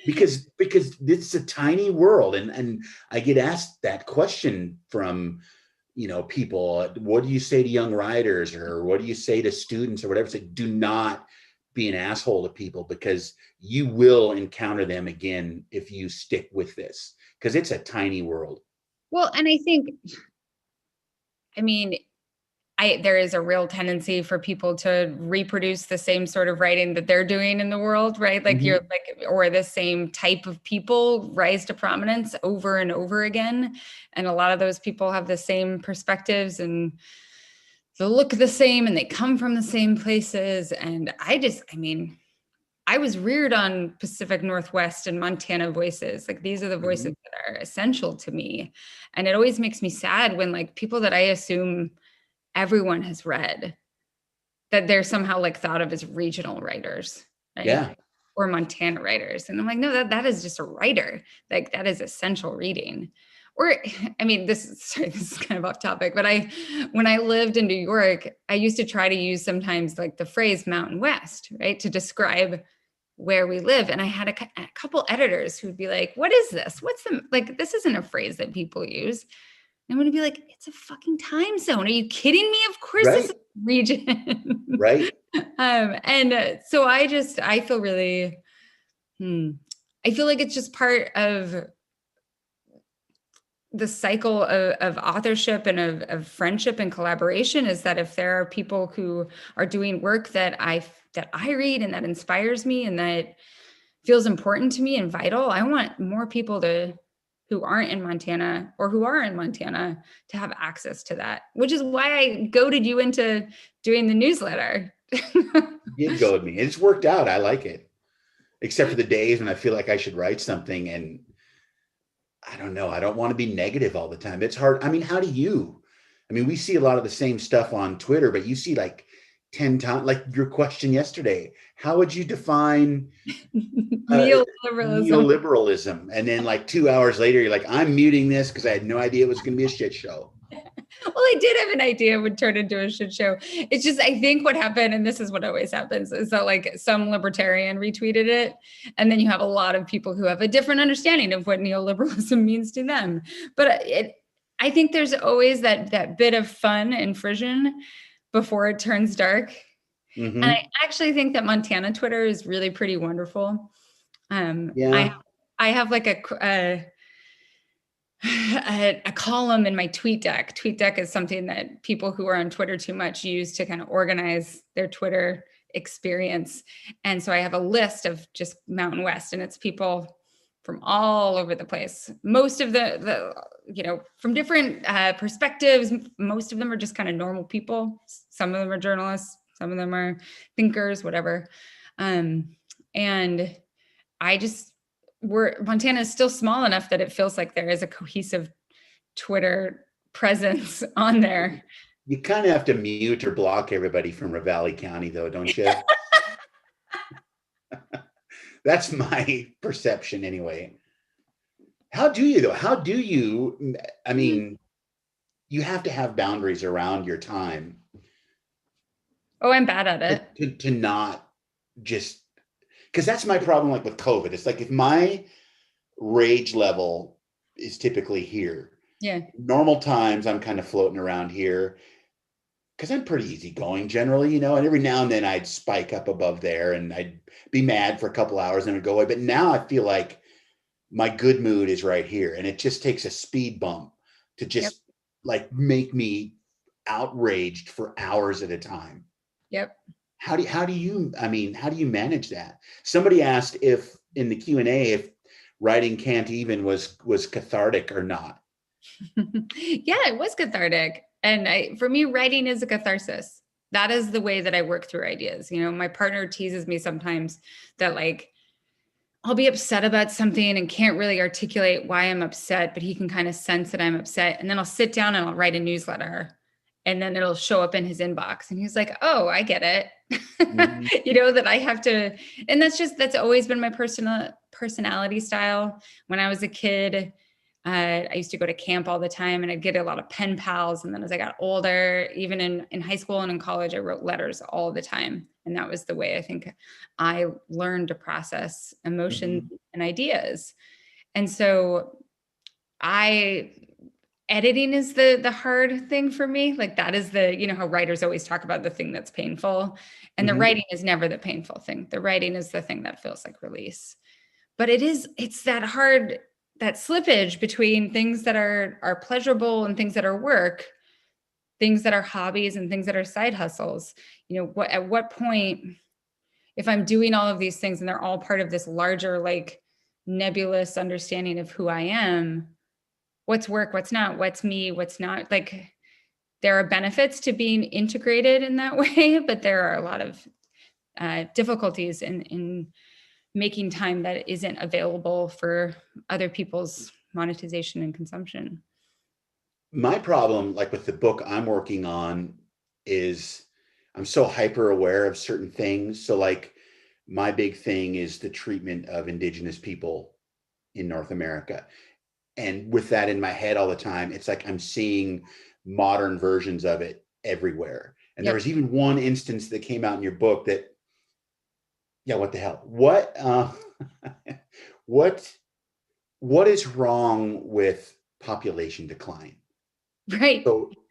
because it's a tiny world. And I get asked that question from, you know, people, what do you say to young writers, or what do you say to students or whatever? Say, do not be an asshole to people, because you will encounter them again if you stick with this, because it's a tiny world. Well, and I think, I mean, there is a real tendency for people to reproduce the same sort of writing that they're doing in the world, right? Like or the same type of people rise to prominence over and over again. And a lot of those people have the same perspectives, and they look the same, and they come from the same places. And I was reared on Pacific Northwest and Montana voices. Like, these are the voices that are essential to me. And it always makes me sad when, like, people that I assume everyone has read, that they're somehow like thought of as regional writers, right? Or Montana writers. And I'm like, no, that is just a writer. Like, that is essential reading. Or, I mean, this is kind of off topic, but when I lived in New York, I used to try to use sometimes like the phrase Mountain West, right, to describe where we live. And I had a couple editors who'd be like, what is this? What's like, this isn't a phrase that people use. I'm going to be like, it's a fucking time zone. Are you kidding me? Of course this is Right. region. Right. So I feel really, I feel like it's just part of the cycle of authorship and of friendship and collaboration, is that if there are people who are doing work that I read and that inspires me and that feels important to me and vital, I want more people who aren't in Montana or who are in Montana to have access to that, which is why I goaded you into doing the newsletter. You did goad me. It's worked out. I like it. Except for the days when I feel like I should write something and I don't know. I don't want to be negative all the time. It's hard. I mean, how do you? I mean, we see a lot of the same stuff on Twitter, but you see like 10 times, like your question yesterday, how would you define neoliberalism? And then like 2 hours later, you're like, I'm muting this because I had no idea it was going to be a shit show. Well, I did have an idea it would turn into a shit show. It's just, I think what happened, and this is what always happens, is that like some libertarian retweeted it. And then you have a lot of people who have a different understanding of what neoliberalism means to them. But I think there's always that bit of fun and frisson before it turns dark. Mm-hmm. And I actually think that Montana Twitter is really pretty wonderful. Yeah. I have like a column in my tweet deck. Tweet deck is something that people who are on Twitter too much use to kind of organize their Twitter experience. And so I have a list of just Mountain West, and it's people from all over the place. Most of the from different perspectives. Most of them are just kind of normal people. Some of them are journalists. Some of them are thinkers, whatever. And Montana is still small enough that it feels like there is a cohesive Twitter presence on there. You kind of have to mute or block everybody from Ravalli County, though, don't you? That's my perception anyway. How do you, though? How do you, I mean, you have to have boundaries around your time. Oh, I'm bad at it. To not just, because that's my problem, like with COVID. It's like if my rage level is typically here. Yeah. Normal times, I'm kind of floating around here because I'm pretty easygoing generally, and every now and then I'd spike up above there and I'd be mad for a couple hours and it'd go away. But now I feel like my good mood is right here, and it just takes a speed bump to just like make me outraged for hours at a time. Yep. How do you manage that? Somebody asked if in the Q&A if writing Can't Even was cathartic or not. Yeah, it was cathartic. And for me, writing is a catharsis. That is the way that I work through ideas. My partner teases me sometimes that like I'll be upset about something and can't really articulate why I'm upset, but he can kind of sense that I'm upset. And then I'll sit down and I'll write a newsletter, and then it'll show up in his inbox. And he's like, oh, I get it. Mm-hmm. That I have to, and that's always been my personality style. When I was a kid, I used to go to camp all the time, and I'd get a lot of pen pals. And then as I got older, even in high school and in college, I wrote letters all the time. And that was the way I think I learned to process emotions and ideas. And so editing is the hard thing for me. Like that is how writers always talk about the thing that's painful, and the writing is never the painful thing. The writing is the thing that feels like release. But it's that hard, that slippage between things that are pleasurable and things that are work, things that are hobbies and things that are side hustles. At what point, if I'm doing all of these things and they're all part of this larger, like nebulous understanding of who I am, what's work, what's not, what's me, what's not, like there are benefits to being integrated in that way, but there are a lot of difficulties in making time that isn't available for other people's monetization and consumption. My problem, like with the book I'm working on, is I'm so hyper aware of certain things. So like my big thing is the treatment of Indigenous people in North America. And with that in my head all the time, it's like I'm seeing modern versions of it everywhere. And there was even one instance that came out in your book that, what the hell? What is wrong with population decline? Right.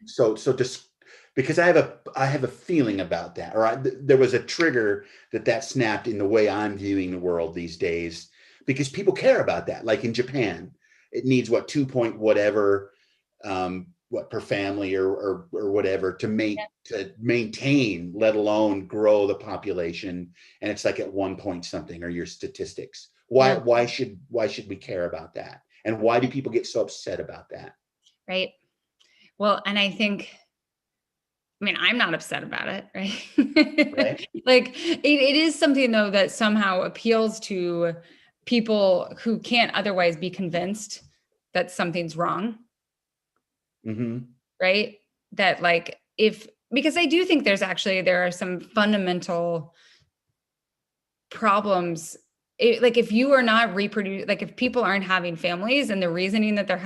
So just because I have a feeling about that, or there was a trigger that snapped in the way I'm viewing the world these days, because people care about that. Like in Japan, it needs what 2 point whatever, what per family or whatever to maintain, let alone grow the population. And it's like at 1 point something, or your statistics. Why should we care about that? And why do people get so upset about that? Right. Well, and I think, I mean, I'm not upset about it, right? Right. Like it is something though that somehow appeals to people who can't otherwise be convinced that something's wrong. Mm-hmm. Right? That like because I do think there are some fundamental problems. Like if you are not like if people aren't having families, and the reasoning that they're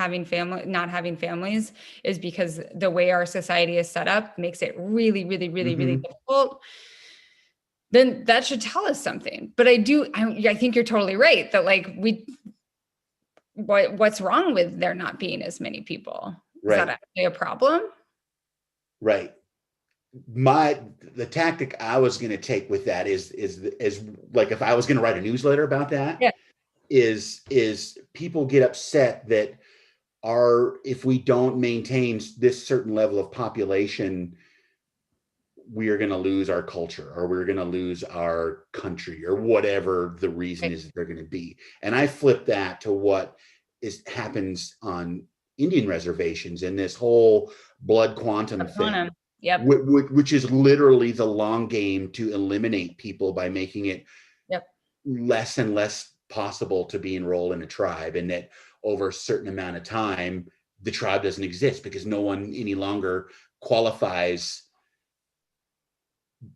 not having families is because the way our society is set up makes it really, really, really, really difficult, then that should tell us something. But I think you're totally right that like what's wrong with there not being as many people? Is that actually a problem? Right. The tactic I was going to take with that is like, if I was going to write a newsletter about that, is people get upset that if we don't maintain this certain level of population, we are going to lose our culture, or we're going to lose our country, or whatever the reason is that they're going to be. And I flip that to what happens on Indian reservations, and this whole blood quantum thing. Yep. Which is literally the long game to eliminate people by making it less and less possible to be enrolled in a tribe, and that over a certain amount of time, the tribe doesn't exist because no one any longer qualifies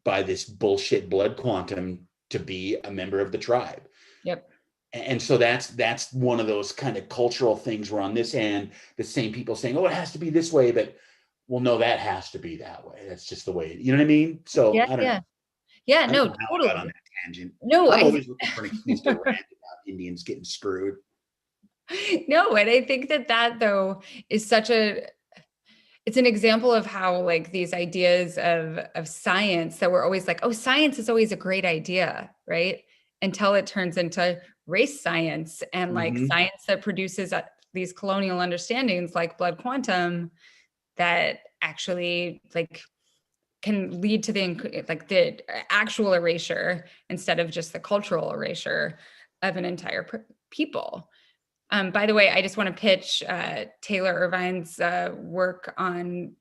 by this bullshit blood quantum to be a member of the tribe. Yep. And so that's one of those kind of cultural things where on this end, the same people saying, oh, it has to be this way, but well, no, that has to be that way. That's just the way, you know what I mean? So I don't know. Yeah, I don't no, know how totally. I got on that tangent. No, I'm always looking for an excuse to rant about Indians getting screwed. No, and I think that though is it's an example of how like these ideas of science that we're always like, oh, science is always a great idea, right? Until it turns into race science and like science that produces these colonial understandings like blood quantum that actually like can lead to the actual erasure instead of just the cultural erasure of an entire people. By the way, I just want to pitch Taylor Irvine's work on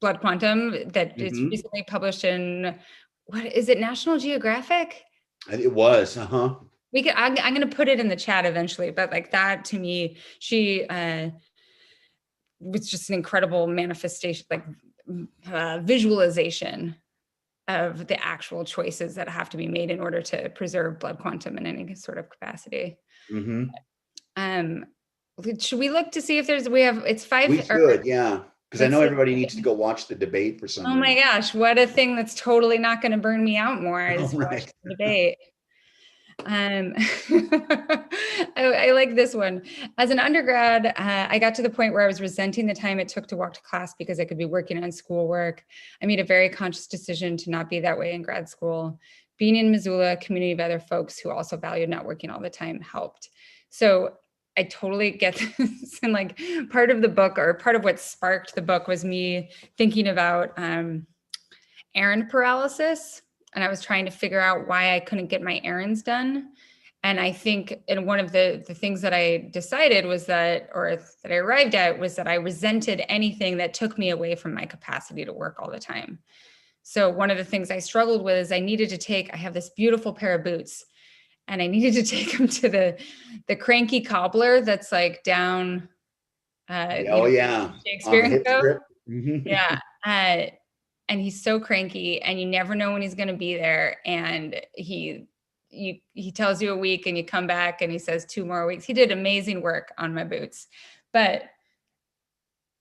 blood quantum that is recently published in, what is it, National Geographic? It was, I'm going to put it in the chat eventually, but like that to me, she was just an incredible manifestation, like visualization of the actual choices that have to be made in order to preserve blood quantum in any sort of capacity. Should we look to see if it's 5? We should, yeah. Because I know everybody needs to go watch the debate for some reason. Oh my gosh, what a thing that's totally not going to burn me out more is watching the debate. I like this one. As an undergrad, I got to the point where I was resenting the time it took to walk to class because I could be working on schoolwork. I made a very conscious decision to not be that way in grad school. Being in Missoula, a community of other folks who also valued not working all the time helped. So I totally get this. And like part of the book, or part of what sparked the book, was me thinking about errand paralysis. And I was trying to figure out why I couldn't get my errands done. And I think one of the things that I decided was that I arrived at was that I resented anything that took me away from my capacity to work all the time. So one of the things I struggled with is I have this beautiful pair of boots, and I needed to take them to the cranky cobbler that's like down. Shakespeare. Yeah. And he's so cranky, and you never know when he's going to be there. And he tells you a week, and you come back and he says 2 more weeks. He did amazing work on my boots, but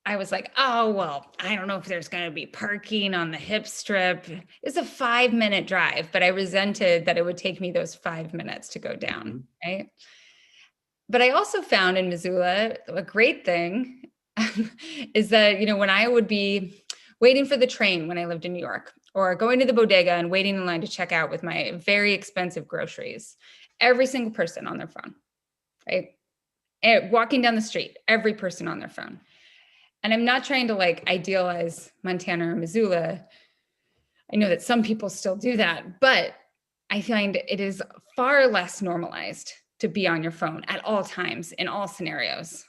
I was like, oh, well, I don't know if there's going to be parking on the hip strip. It's a 5-minute drive, but I resented that it would take me those 5 minutes to go down. Right. But I also found in Missoula a great thing is that, when I would be waiting for the train when I lived in New York, or going to the bodega and waiting in line to check out with my very expensive groceries, every single person on their phone, right? And walking down the street, every person on their phone. And I'm not trying to like idealize Montana or Missoula. I know that some people still do that, but I find it is far less normalized to be on your phone at all times in all scenarios.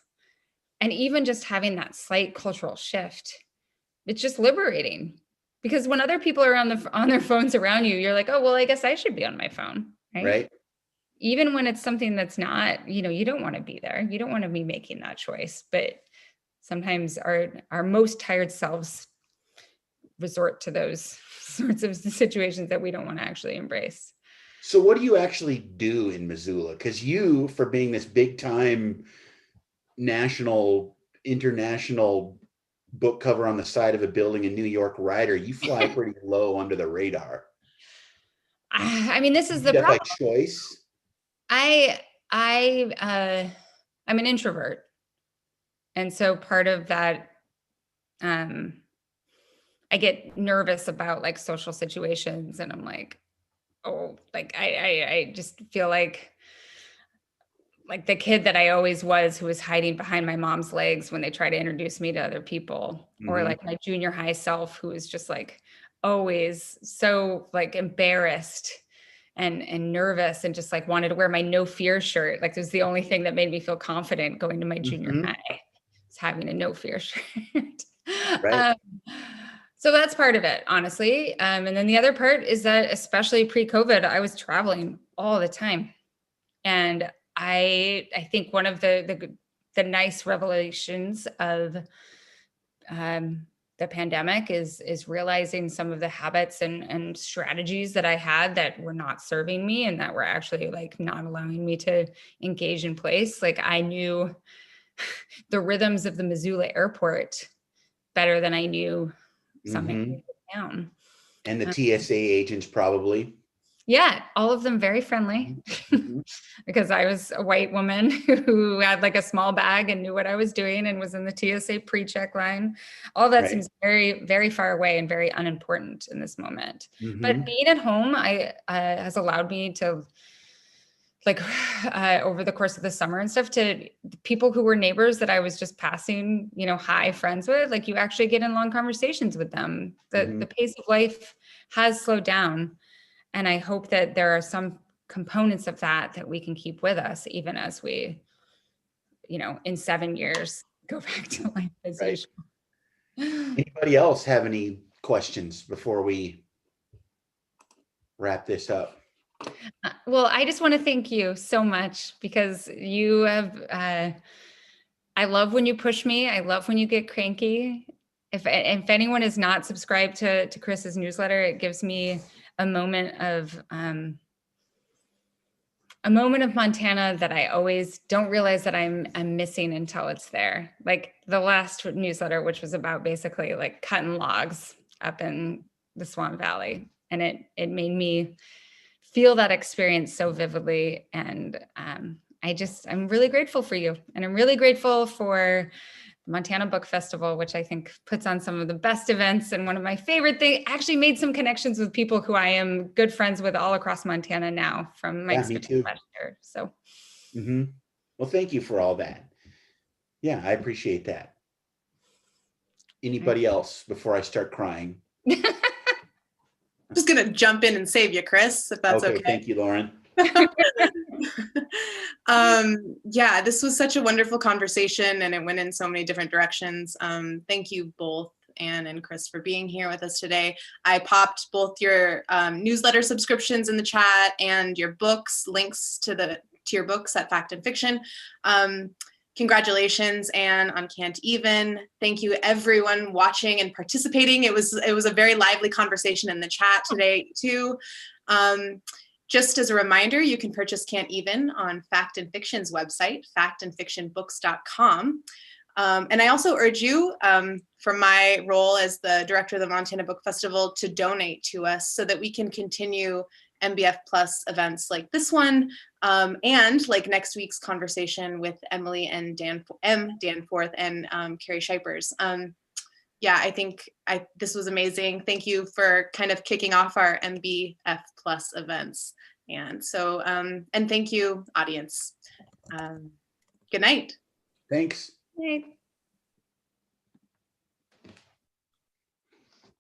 And even just having that slight cultural shift, it's just liberating. Because when other people are on their phones around you, you're like, oh, well, I guess I should be on my phone, right? Right. Even when it's something that's not, you don't want to be there. You don't want to be making that choice. But sometimes our most tired selves resort to those sorts of situations that we don't want to actually embrace. So what do you actually do in Missoula? Because you, for being this big time national, international book cover on the side of a building in New York writer, you fly pretty low under the radar. I mean, this is the problem. problem. By choice? I'm an introvert. And so part of that, I get nervous about like social situations, and I'm like, oh, like I just feel like the kid that I always was, who was hiding behind my mom's legs when they try to introduce me to other people, or like my junior high self, who was just like always so like embarrassed and nervous, and just like wanted to wear my no fear shirt. Like it was the only thing that made me feel confident going to my junior high, was having a no fear shirt. Right. So that's part of it, honestly. And then the other part is that, especially pre-COVID, I was traveling all the time. And I think one of the nice revelations of the pandemic is realizing some of the habits and strategies that I had that were not serving me, and that were actually like not allowing me to engage in place. Like I knew the rhythms of the Missoula airport better than I knew something down. And the TSA agents probably. Yeah, all of them very friendly, because I was a white woman who had like a small bag and knew what I was doing and was in the TSA pre-check line. All that seems very, very far away and very unimportant in this moment. But being at home has allowed me to, like, over the course of the summer and stuff, to people who were neighbors that I was just passing, hi friends with, like you actually get in long conversations with them. The pace of life has slowed down. And I hope that there are some components of that we can keep with us, even as we, in 7 years, go back to life as usual. Anybody else have any questions before we wrap this up? Well, I just want to thank you so much, because you have, I love when you push me. I love when you get cranky. If anyone is not subscribed to Chris's newsletter, it gives me a moment of Montana that I always don't realize that I'm missing until it's there. Like the last newsletter, which was about basically like cutting logs up in the Swan Valley, and it made me feel that experience so vividly. And I'm really grateful for you, and I'm really grateful for Montana Book Festival, which I think puts on some of the best events. And one of my favorite things, actually made some connections with people who I am good friends with all across Montana now from my experience last year. So, well, thank you for all that. Yeah, I appreciate that. Anybody else before I start crying? I'm just going to jump in and save you, Chris, if that's okay. Thank you, Lauren. Yeah, this was such a wonderful conversation, and it went in so many different directions. Thank you both, Anne and Chris, for being here with us today. I popped both your newsletter subscriptions in the chat and your books, links to your books at Fact and Fiction. Congratulations, Anne, on Can't Even. Thank you, everyone watching and participating. It was a very lively conversation in the chat today, too. Just as a reminder, you can purchase Can't Even on Fact and Fiction's website, factandfictionbooks.com. And I also urge you, from my role as the director of the Montana Book Festival, to donate to us so that we can continue MBF Plus events like this one, and like next week's conversation with Emily and Danforth and Carrie Shipers. Yeah, I think this was amazing. Thank you for kind of kicking off our MBF Plus events. And so, and thank you, audience. Good night. Thanks. Right.